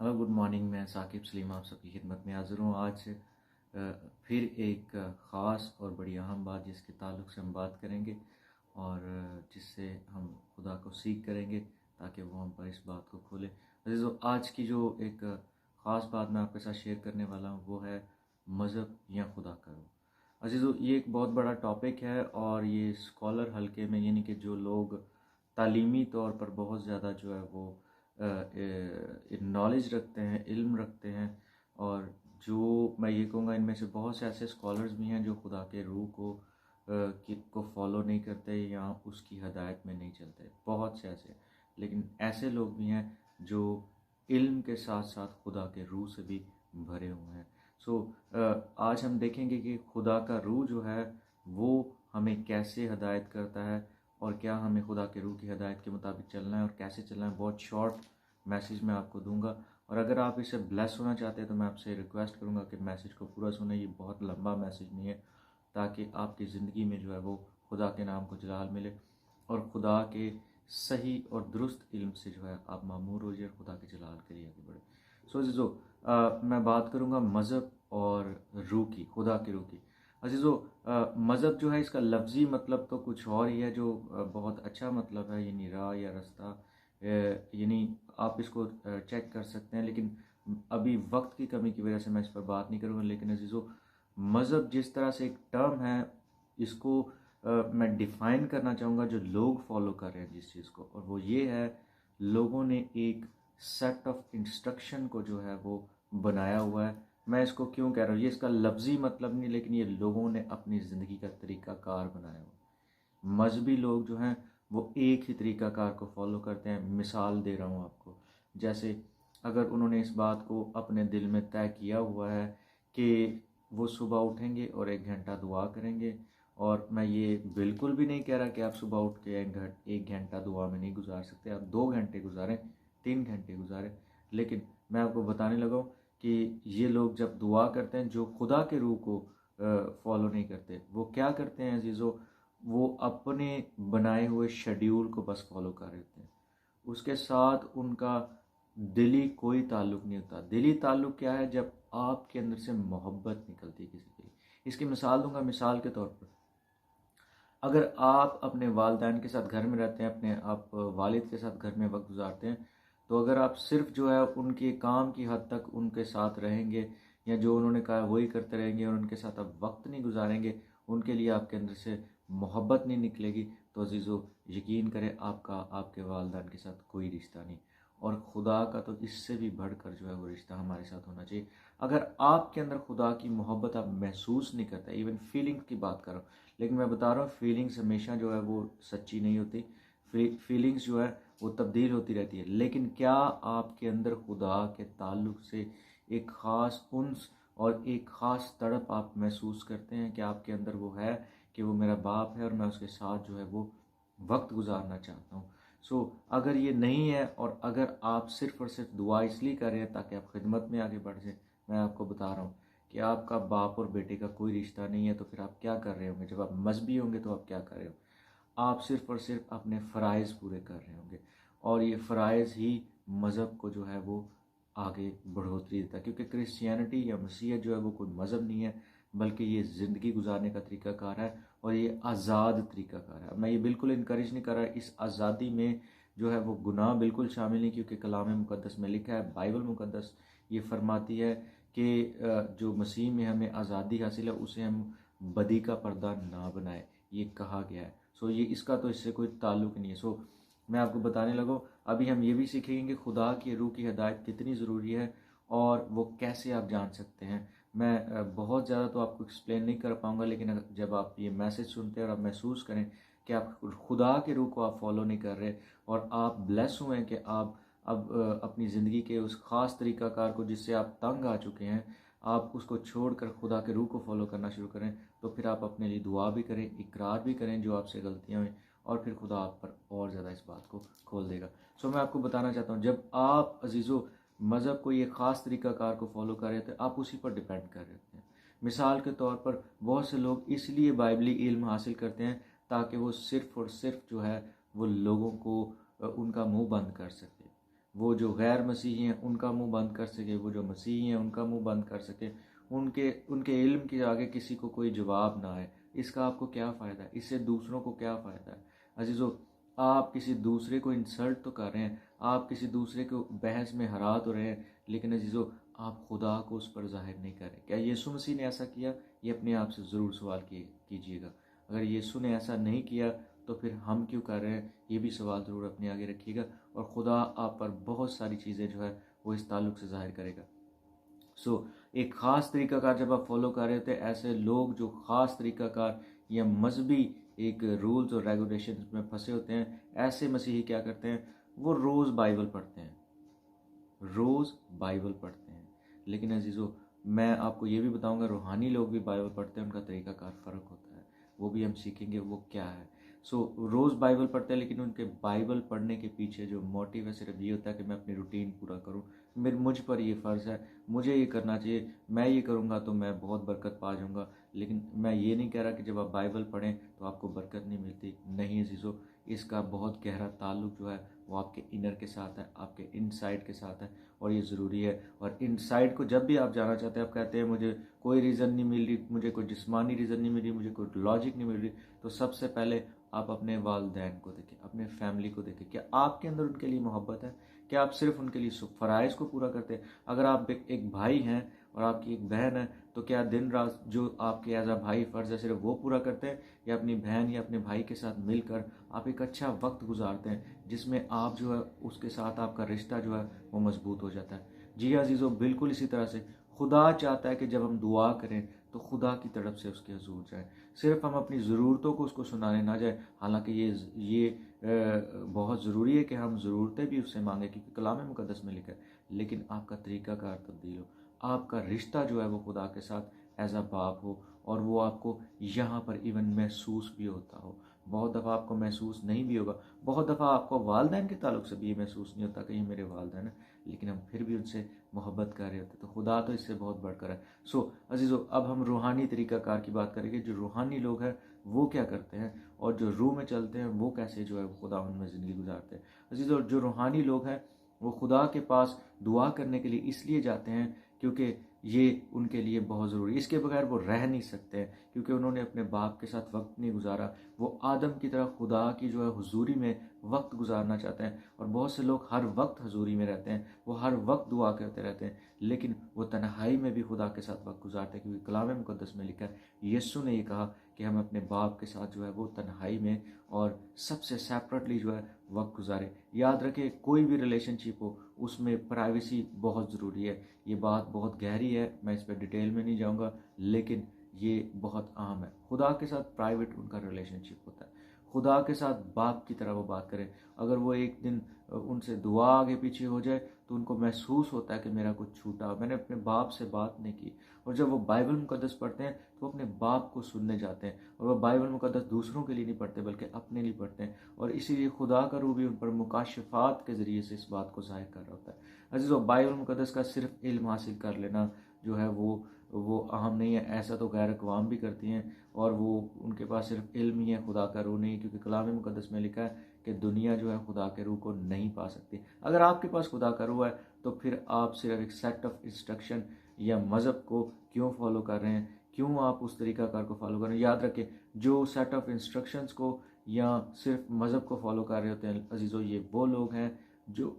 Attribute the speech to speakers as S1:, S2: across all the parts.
S1: Hello good morning. मैं साकिब सलीम आप सबकी खिदमत में हाज़िर हूँ। आज फिर एक ख़ास और बड़ी अहम बात जिसके ताल्लुक़ से हम बात करेंगे और जिससे हम खुदा को सीख करेंगे ताकि वो हम पर इस बात को खोले। अज़ीज़ो, आज की जो एक ख़ास बात मैं आपके साथ शेयर करने वाला हूँ वो है मज़हब या खुदा का रूह। अज़ीज़ो, ये एक बहुत बड़ा टॉपिक है और ये स्कॉलर हल्के में यानी कि जो लोग तालीमी तौर पर बहुत ज़्यादा जो है वो नॉलेज रखते हैं, इल्म रखते हैं, और जो मैं ये कहूँगा इनमें से बहुत से ऐसे स्कॉलर्स भी हैं जो खुदा के रूह को फॉलो नहीं करते या उसकी हदायत में नहीं चलते, बहुत से ऐसे। लेकिन ऐसे लोग भी हैं जो इल्म के साथ साथ खुदा के रूह से भी भरे हुए हैं। आज हम देखेंगे कि खुदा का रूह जो है वो हमें कैसे हदायत करता है और क्या हमें खुदा के रूह की हदायत के मुताबिक चलना है और कैसे चलना है। बहुत शॉर्ट मैसेज मैं आपको दूंगा, और अगर आप इसे ब्लेस होना चाहते हैं तो मैं आपसे रिक्वेस्ट करूंगा कि मैसेज को पूरा सुने। ये बहुत लंबा मैसेज नहीं है, ताकि आपकी ज़िंदगी में जो है वो खुदा के नाम को जलाल मिले और खुदा के सही और दुरुस्त इल्म से जो है आप मामूर हो जाए और खुदा के जलाल के लिए आगे बढ़े। अज़ीज़ो, मैं बात करूँगा मज़हब और रूह की, खुदा के रूह की। अज़ीज़ो, मज़हब जो है इसका लफ्ज़ी मतलब तो कुछ और ही है, जो बहुत अच्छा मतलब है, यानी राह या रास्ता। यानी आप इसको चेक कर सकते हैं, लेकिन अभी वक्त की कमी की वजह से मैं इस पर बात नहीं करूँगा। लेकिन अज़ीज़ो, मज़हब जिस तरह से एक टर्म है, इसको मैं डिफ़ाइन करना चाहूँगा जो लोग फॉलो कर रहे हैं जिस चीज़ को, और वो ये है, लोगों ने एक सेट ऑफ इंस्ट्रक्शन को जो है वो बनाया हुआ है। मैं इसको क्यों कह रहा हूँ, ये इसका लफ्ज़ी मतलब नहीं, लेकिन ये लोगों ने अपनी ज़िंदगी का तरीक़ाकार बनाया हुआ। मजहबी लोग जो हैं वो एक ही तरीक़ाकार को फॉलो करते हैं। मिसाल दे रहा हूँ आपको, जैसे अगर उन्होंने इस बात को अपने दिल में तय किया हुआ है कि वो सुबह उठेंगे और 1 घंटा दुआ करेंगे, और मैं ये बिल्कुल भी नहीं कह रहा कि आप सुबह उठ के 1 घंटा दुआ में नहीं गुजार सकते, आप 2 घंटे गुजारें, 3 घंटे गुजारें। लेकिन मैं आपको बताने लगा हूँ कि ये लोग जब दुआ करते हैं, जो खुदा के रूह को फॉलो नहीं करते, वो क्या करते हैं अजीज़ों, वो अपने बनाए हुए शेड्यूल को बस फॉलो कर रहे होते हैं। उसके साथ उनका दिली कोई ताल्लुक़ नहीं होता। दिली ताल्लुक़ क्या है? जब आपके अंदर से मोहब्बत निकलती है किसी के लिए। इसकी मिसाल दूंगा। मिसाल के तौर पर, अगर आप अपने वालिदैन के साथ घर में रहते हैं, अपने आप वालिद के साथ घर में वक्त गुजारते हैं, तो अगर आप सिर्फ जो है उनके काम की हद तक उनके साथ रहेंगे या जो उन्होंने कहा वही करते रहेंगे और उनके साथ आप वक्त नहीं गुजारेंगे, उनके लिए आपके अंदर से मोहब्बत नहीं निकलेगी, तो अजीज़ो यकीन करें आपका आपके वालिदैन के साथ कोई रिश्ता नहीं। और खुदा का तो इससे भी बढ़कर जो है वो रिश्ता हमारे साथ होना चाहिए। अगर आपके अंदर खुदा की मोहब्बत आप महसूस नहीं करते, इवन फीलिंग्स की बात कर रहा हूँ, लेकिन मैं बता रहा हूँ फीलिंग्स हमेशा जो है वो सच्ची नहीं होती। फीलिंग्स जो है वो तब्दील होती रहती है। लेकिन क्या आपके अंदर खुदा के ताल्लुक़ से एक ख़ास उन्स और एक ख़ास तड़प आप महसूस करते हैं कि आपके अंदर वो है कि वो मेरा बाप है और मैं उसके साथ जो है वो वक्त गुजारना चाहता हूँ। अगर ये नहीं है और अगर आप सिर्फ़ और सिर्फ दुआ इसलिए कर रहे हैं ताकि आप खिदमत में आगे बढ़ जाए, मैं आपको बता रहा हूँ कि आपका बाप और बेटे का कोई रिश्ता नहीं है। तो फिर आप क्या कर रहे होंगे? जब आप मजहबी होंगे तो आप क्या कर रहे हो? आप सिर्फ़ और सिर्फ अपने फ़राइज़ पूरे कर रहे होंगे, और ये फ़राइज़ ही मज़हब को जो है वो आगे बढ़ोतरी देता है। क्योंकि क्रिश्चियनिटी या मसीहत जो है वो कोई मज़हब नहीं है, बल्कि ये ज़िंदगी गुजारने का तरीक़ाकार है और ये आज़ाद तरीक़ाकार है। मैं ये बिल्कुल इनकरेज नहीं कर रहा। इस आज़ादी में जो है वो गुनाह बिल्कुल शामिल नहीं, क्योंकि कलाम मुक़द्दस में लिखा है, बाइबल मुक़द्दस ये फरमाती है कि जो मसीह में हमें आज़ादी हासिल है उसे हम बदी का पर्दा ना बनाए, ये कहा गया है। ये इसका तो इससे कोई ताल्लुक़ नहीं है। मैं आपको बताने लगा, अभी हम ये भी सीखेंगे कि खुदा की रूह की हदायत कितनी ज़रूरी है और वो कैसे आप जान सकते हैं। मैं बहुत ज़्यादा तो आपको एक्सप्लेन नहीं कर पाऊँगा, लेकिन जब आप ये मैसेज सुनते हैं और आप महसूस करें कि आप खुदा के रूह को आप फॉलो नहीं कर रहे और आप ब्लेस हुए हैं कि आप अब अपनी ज़िंदगी के उस ख़ास तरीक़ाकार को जिससे आप तंग आ चुके हैं, आप उसको छोड़कर खुदा के रूह को फॉलो करना शुरू करें, तो फिर आप अपने लिए दुआ भी करें, इकरार भी करें जो आपसे गलतियाँ हुई, और फिर खुदा आप पर और ज़्यादा इस बात को खोल देगा। मैं आपको बताना चाहता हूँ, जब आप अजीज़ों मज़हब को ये ख़ास तरीक़ाकार को फॉलो कर रहे थे, आप उसी पर डिपेंड कर रहे होते हैं। मिसाल के तौर पर बहुत से लोग इसलिए बाइबली इल्म हासिल करते हैं ताकि वो सिर्फ़ और सिर्फ जो है वो लोगों को उनका मुंह बंद कर सके। वो जो गैर मसीही हैं उनका मुंह बंद कर सके, वो जो मसीही हैं उनका मुंह बंद कर सके, उनके उनके इल्म के आगे किसी को कोई जवाब ना आए। इसका आपको क्या फ़ायदा है? इससे दूसरों को क्या फ़ायदा है? अजीज़ों, आप किसी दूसरे को इंसल्ट तो कर रहे हैं, आप किसी दूसरे को बहस में हरा तो रहे हैं, लेकिन अजीज़ों आप खुदा को उस पर ज़ाहिर नहीं कर रहे। क्या यीशु मसीह ने ऐसा किया? ये अपने आप से ज़रूर सवाल कीजिएगा। अगर यीशु ने ऐसा नहीं किया तो फिर हम क्यों कर रहे हैं? ये भी सवाल ज़रूर अपने आगे रखिएगा, और खुदा आप पर बहुत सारी चीज़ें जो है वो इस ताल्लुक़ से ज़ाहिर करेगा। एक ख़ास तरीक़ाकार जब आप फॉलो कर रहे होते हैं, ऐसे लोग जो ख़ास तरीक़ाकार या मजहबी एक रूल्स और रेगुलेशन में फंसे होते हैं, ऐसे मसीही क्या करते हैं? वो रोज़ बाइबल पढ़ते हैं, रोज़ बाइबल पढ़ते हैं। लेकिन अजीज़ों, मैं आपको ये भी बताऊंगा, रूहानी लोग भी बाइबल पढ़ते हैं, उनका तरीक़ाकार फ़र्क होता है, वो भी हम सीखेंगे वो क्या है। रोज़ बाइबल पढ़ते हैं, लेकिन उनके बाइबल पढ़ने के पीछे जो मोटिव है सिर्फ ये होता है कि मैं अपनी रूटीन पूरा करूं, मुझ पर ये फ़र्ज़ है, मुझे ये करना चाहिए, मैं ये करूंगा तो मैं बहुत बरकत पा जाऊंगा। लेकिन मैं ये नहीं कह रहा कि जब आप बाइबल पढ़ें तो आपको बरकत नहीं मिलती। नहीं अजीज़ों, इसका बहुत गहरा ताल्लुक जो है वो आपके इनर के साथ है, आपके इनसाइड के साथ है, और ये ज़रूरी है। और इनसाइड को जब भी आप जाना चाहते हैं, आप कहते हैं मुझे कोई रीज़न नहीं मिल रही, मुझे कोई जिस्मानी रीज़न नहीं मिल रही, मुझे कोई लॉजिक नहीं मिल रही, तो सबसे पहले आप अपने वालिदैन को देखें, अपने फैमिली को देखें। क्या आपके अंदर उनके लिए मोहब्बत है? क्या आप सिर्फ उनके लिए फ़राइज़ को पूरा करते हैं? अगर आप एक भाई हैं और आपकी एक बहन है, तो क्या दिन रात जो आपके एज अ भाई फ़र्ज़ है सिर्फ वो पूरा करते हैं, या अपनी बहन या अपने भाई के साथ मिलकर आप एक अच्छा वक्त गुजारते हैं जिसमें आप जो है उसके साथ आपका रिश्ता जो है वो मजबूत हो जाता है? जी अजीज़ों, बिल्कुल इसी तरह से खुदा चाहता है कि जब हम दुआ करें तो खुदा की तरफ से उसके हुजूर जाए, सिर्फ हम अपनी ज़रूरतों को उसको सुनाने ना जाए। हालांकि ये बहुत ज़रूरी है कि हम ज़रूरतें भी उससे मांगें, क्योंकि कलाम मुक़द्दस में लिखा है, लेकिन आपका तरीक़ाकार तब्दील हो, आपका रिश्ता जो है वो खुदा के साथ एज अ बाप हो, और वो आपको यहाँ पर इवन महसूस भी होता हो। बहुत दफ़ा आपको महसूस नहीं भी होगा, बहुत दफ़ा आपको वालिदैन के ताल्लुक से भी ये महसूस नहीं होता कि ये मेरे वालिदैन हैं, लेकिन हम फिर भी उनसे मोहब्बत कर रहे होते, तो खुदा तो इससे बहुत बढ़कर है। अजीज़ों, अब हम रूहानी तरीक़ाकार की बात करेंगे। जो रूहानी लोग हैं वो क्या करते हैं, और जो रूह में चलते हैं वो कैसे जो है वो खुदा उनमें ज़िंदगी गुजारते हैं। अजीज़ों, जो रूहानी लोग हैं वो खुदा के पास दुआ करने के लिए इसलिए जाते हैं क्योंकि ये उनके लिए बहुत ज़रूरी है। इसके बगैर वो रह नहीं सकते हैं, क्योंकि उन्होंने अपने बाप के साथ वक्त नहीं गुजारा। वो आदम की तरह खुदा की जो है हुजूरी में वक्त गुजारना चाहते हैं, और बहुत से लोग हर वक्त हुजूरी में रहते हैं, वो हर वक्त दुआ करते रहते हैं, लेकिन वो तन्हाई में भी खुदा के साथ वक्त गुजारते हैं, क्योंकि कलाम मुक़द्दस में लिखा है, यीशु ने ये कहा कि हम अपने बाप के साथ जो है वो तन्हाई में और सबसे सेपरेटली जो है वक्त गुजारें। याद रखें, कोई भी रिलेशनशिप हो उसमें प्राइवेसी बहुत ज़रूरी है। ये बात बहुत गहरी है, मैं इस पर डिटेल में नहीं जाऊँगा, लेकिन ये बहुत अहम है। खुदा के साथ प्राइवेट उनका रिलेशनशिप होता है, खुदा के साथ बाप की तरह वो बात करें। अगर वो एक दिन उनसे दुआ आगे पीछे हो जाए तो उनको महसूस होता है कि मेरा कुछ छूटा, मैंने अपने बाप से बात नहीं की। और जब वो बाइबल मुक़द्दस पढ़ते हैं तो वो अपने बाप को सुनने जाते हैं, और वो बाइबल मुक़द्दस दूसरों के लिए नहीं पढ़ते बल्कि अपने लिए पढ़ते हैं, और इसीलिए खुदा का रूह भी उन पर मुकाशफात के ज़रिए से इस बात को ज़ाहिर कर रहा होता है। अजीज़ों, बाइबल मुक़द्दस का सिर्फ इल्म हासिल कर लेना जो है वो अहम नहीं है। ऐसा तो गैर अक़वाम भी करती हैं, और वो उनके पास सिर्फ इल्म ही है, खुदा का रूह नहीं, क्योंकि कलाम मुक़द्दस में लिखा है कि दुनिया जो है खुदा के रूह को नहीं पा सकती। अगर आपके पास खुदा का रूह है तो फिर आप सिर्फ एक सेट ऑफ इंस्ट्रक्शन या मज़हब को क्यों फॉलो कर रहे हैं, क्यों आप उस तरीक़ाकार को फॉलो कर रहे हैं? याद रखें, जो सेट ऑफ इंस्ट्रक्शंस को या सिर्फ मज़हब को फॉलो कर रहे होते हैं अजीज़ों, ये वो लोग हैं जो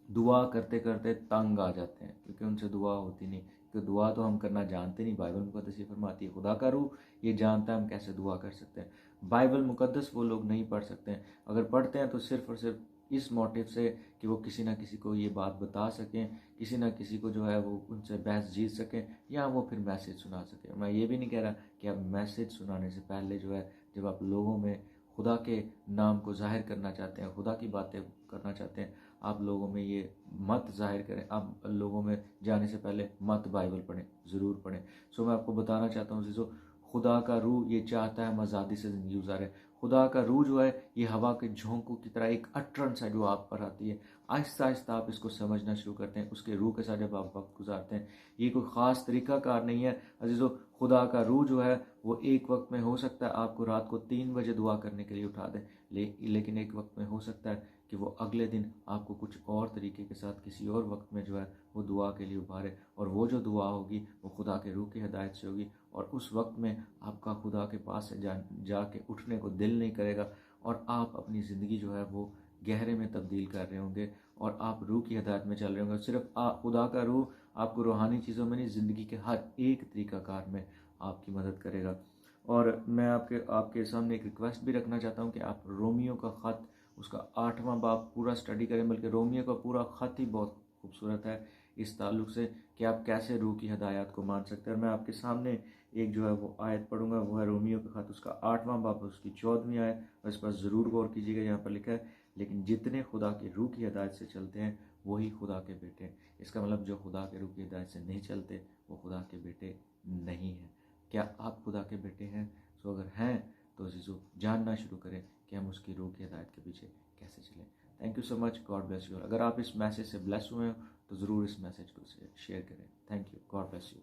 S1: दुआ करते करते तंग आ जाते हैं, क्योंकि उनसे दुआ होती नहीं, क्योंकि दुआ तो हम करना जानते नहीं। बाइबल मुक़द्दस ये फरमाती है, खुदा का रूह ये जानता है हम कैसे दुआ कर सकते हैं। बाइबल मुक़द्दस वो लोग नहीं पढ़ सकते हैं, अगर पढ़ते हैं तो सिर्फ़ और सिर्फ इस मोटिव से कि वो किसी ना किसी को ये बात बता सकें, किसी ना किसी को जो है वो उनसे बहस जीत सकें, या वो फिर मैसेज सुना सकें। मैं ये भी नहीं कह रहा कि आप मैसेज सुनाने से पहले जो है, जब आप लोगों में खुदा के नाम को ज़ाहिर करना चाहते हैं, खुदा की बातें करना चाहते हैं, आप लोगों में ये मत ज़ाहिर करें, आप लोगों में जाने से पहले मत बाइबल पढ़ें, ज़रूर पढ़ें। मैं आपको बताना चाहता हूँ चीज़ों, खुदा का रूह ये चाहता है हम आज़ादी से ज़िंदगी गुजारें। खुदा का रूह जो है ये हवा के झोंकों की तरह एक अटरेंस है जो आप पर आती है। आहिस्ता आहिस्ता आप इसको समझना शुरू करते हैं, उसके रूह के साथ जब आप वक्त गुजारते हैं। ये कोई ख़ास तरीक़ाकार नहीं है अजीज़ों। खुदा का रूह जो है वो एक वक्त में हो सकता है आपको रात को 3 बजे दुआ करने के लिए उठा दें, लेकिन एक वक्त में हो सकता है कि वो अगले दिन आपको कुछ और तरीके के साथ किसी और वक्त में जो है वो दुआ के लिए उभारे, और वो जो दुआ होगी वो खुदा के रूह की हिदायत से होगी, और उस वक्त में आपका खुदा के पास से जाके उठने को दिल नहीं करेगा, और आप अपनी ज़िंदगी जो है वो गहरे में तब्दील कर रहे होंगे, और आप रूह की हिदायत में चल रहे होंगे। सिर्फ खुदा का रूह आपको रूहानी चीज़ों में नहीं, ज़िंदगी के हर एक तरीक़ाकार में आपकी मदद करेगा। और मैं आपके सामने एक रिक्वेस्ट भी रखना चाहता हूँ कि आप रोमियो का ख़त, उसका 8वां बाब पूरा स्टडी करें। बल्कि रोमियो का पूरा ख़त ही बहुत खूबसूरत है इस ताल्लुक़ से कि आप कैसे रूह की हदायत को मान सकते हैं। और मैं आपके सामने एक जो है वो आयत पढ़ूंगा, वो है रोमियो का ख़त, उसका 8वां बाब, उसकी 14वीं आयत। और इस पर ज़रूर गौर कीजिएगा, यहाँ पर लिखा है, लेकिन जितने खुदा के रूह की हिदायत से चलते हैं वही खुदा के बेटे हैं। इसका मतलब जो खुदा के रूह की हिदायत से नहीं चलते वो खुदा के बेटे नहीं हैं। क्या आप खुदा के बेटे हैं? सो अगर हैं तो अज़ीज़ों, जानना शुरू करें कि हम उसकी रूह की हिदायत के पीछे कैसे चलें। Thank you so much, God bless you. अगर आप इस मैसेज से ब्लेस हुए हो तो ज़रूर इस मैसेज को शेयर करें। Thank you, God bless you.